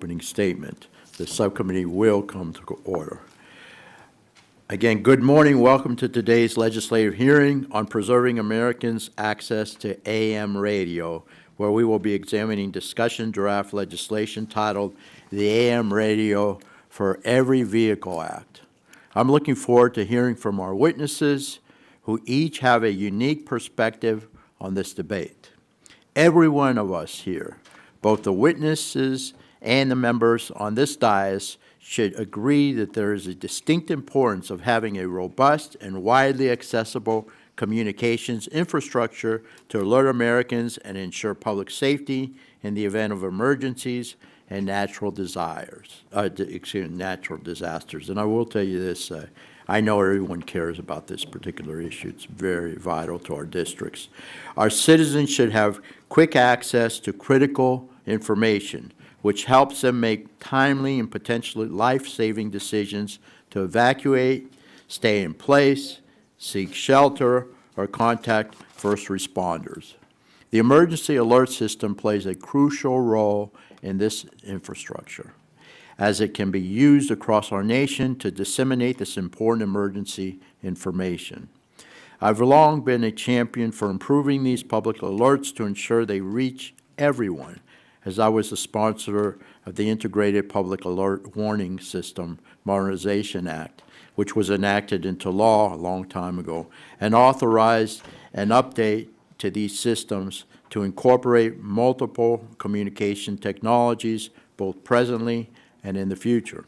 opening statement. The subcommittee will come to order. Again, good morning. Welcome to today's legislative hearing on preserving Americans' access to AM radio, where we will be examining discussion draft legislation titled the AM Radio for Every Vehicle Act. I'm looking forward to hearing from our witnesses, who each have a unique perspective on this debate. Every one of us here, both the witnesses and the members on this dais, should agree that there is a distinct importance of having a robust and widely accessible communications infrastructure to alert Americans and ensure public safety in the event of emergencies and natural disasters. And I will tell you this, I know everyone cares about this particular issue. It's very vital to our districts. Our citizens should have quick access to critical information, which helps them make timely and potentially life-saving decisions to evacuate, stay in place, seek shelter, or contact first responders. The emergency alert system plays a crucial role in this infrastructure, as it can be used across our nation to disseminate this important emergency information. I've long been a champion for improving these public alerts to ensure they reach everyone, as I was the sponsor of the Integrated Public Alert Warning System Modernization Act, which was enacted into law a long time ago, and authorized an update to these systems to incorporate multiple communication technologies, both presently and in the future.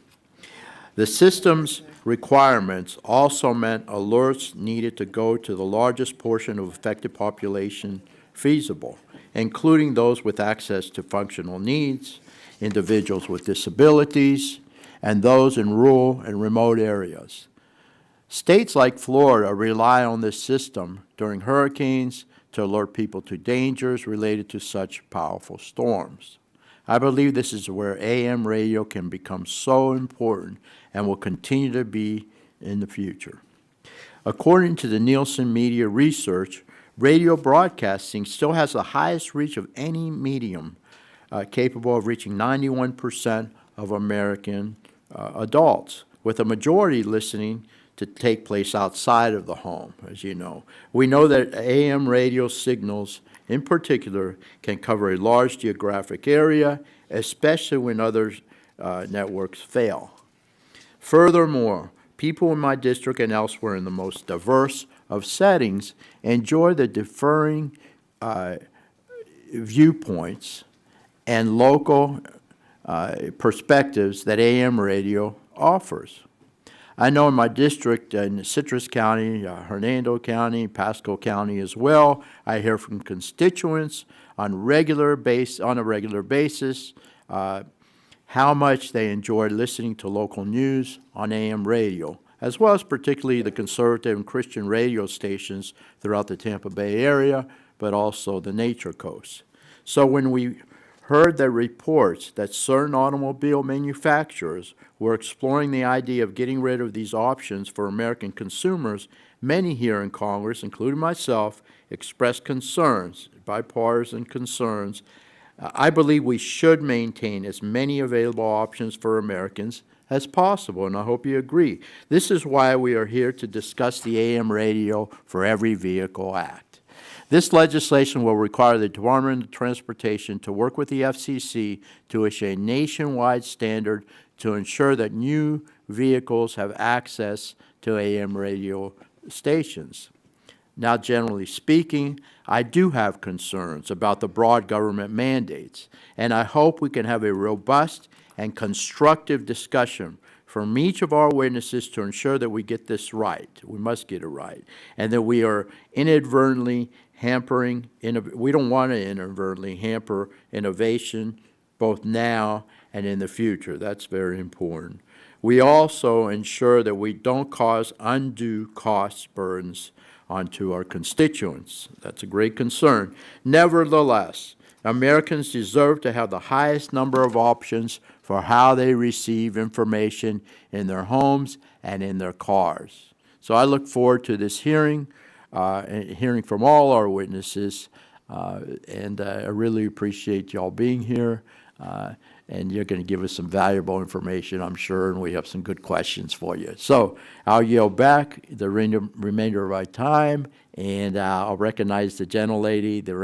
The system's requirements also meant alerts needed to go to the largest portion of affected population feasible, including those with access to functional needs, individuals with disabilities, and those in rural and remote areas. States like Florida rely on this system during hurricanes to alert people to dangers related to such powerful storms. I believe this is where AM radio can become so important and will continue to be in the future. According to the Nielsen Media Research, radio broadcasting still has the highest reach of any medium, capable of reaching 91% of American adults, with a majority listening to take place outside of the home, as you know. We know that AM radio signals, in particular, can cover a large geographic area, especially when other networks fail. Furthermore, people in my district and elsewhere in the most diverse of settings enjoy the differing viewpoints and local perspectives that AM radio offers. I know in my district, in Citrus County, Hernando County, Pasco County as well, I hear from constituents on a regular basis how much they enjoy listening to local news on AM radio, as well as particularly the conservative and Christian radio stations throughout the Tampa Bay area, but also the Nature Coast. So when we heard the reports that certain automobile manufacturers were exploring the idea of getting rid of these options for American consumers, many here in Congress, including myself, expressed concerns, bipartisan concerns. I believe we should maintain as many available options for Americans as possible, and I hope you agree. This is why we are here to discuss the AM Radio for Every Vehicle Act. This legislation will require the Department of Transportation to work with the FCC to issue a nationwide standard to ensure that new vehicles have access to AM radio stations. Now, generally speaking, I do have concerns about the broad government mandates, and I hope we can have a robust and constructive discussion from each of our witnesses to ensure that we get this right. We must get it right, and that we are inadvertently hampering, we don't want to inadvertently hamper innovation both now and in the future. That's very important. We also ensure that we don't cause undue cost burdens onto our constituents. That's a great concern. Nevertheless, Americans deserve to have the highest number of options for how they receive information in their homes and in their cars. So I look forward to this hearing, and hearing from all our witnesses, and I really appreciate y'all being here. and you're going to give us some valuable information, I'm sure, and we have some good questions for you. So I'll yield back the remainder of our time, and I'll recognize the gentlelady, the